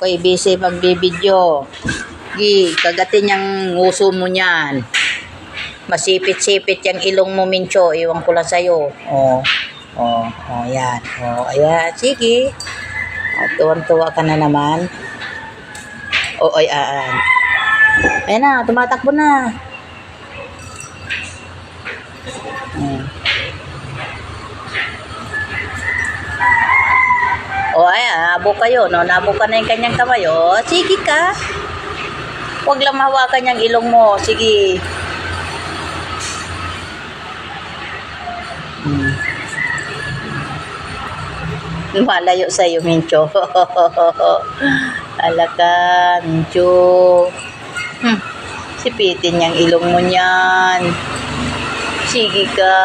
Ako'y busy magbibideo. Kagatin yung nguso mo niyan. Masipit-sipit yung ilong mo, Mincho. Iwan ko lang sa'yo. Yan. Ayan. Sige. Tuwan-tuwa ka na naman. Ayan. Ayan na, tumatakbo na. Ayan, abo kayo, no? Nabo ka na yung kanyang kamay, sige ka. Huwag lang mahawakan yung ilong mo, sige. Malayo sa'yo, Mincho. Alaka, Mincho. Sipitin yung ilong mo niyan. Sige ka.